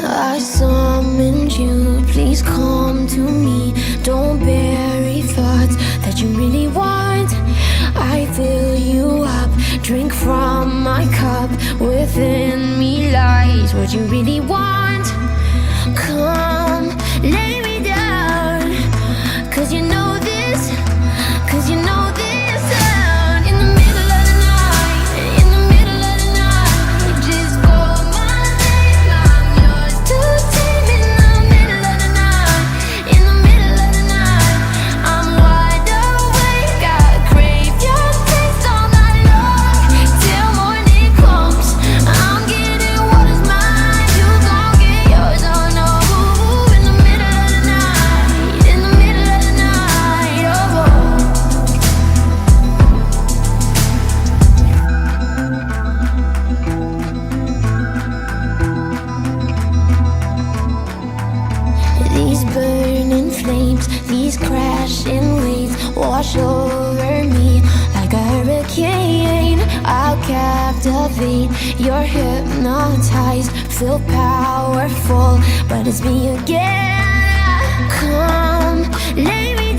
I summoned you, please come to me. Don't bury thoughts that you really want. I fill you up, drink from my cup. Within me lies what you really want. Come, lay me down, 'cause you know this, 'cause you know this sound. In the middle of the night, in the middle of the night, just call my name, I'm yours to take. In the middle of the night, in the middle of the night, I'm wide awake, I crave your taste all night long. Till morning comes, I'm getting what is mine, you gon' get yours, oh no. In the middle of the night, in the middle of the night, oh. These burning flames, these crashing waves wash over me like a hurricane. I'll captivate, you're hypnotized, feel powerful, but it's me again. Come, lay me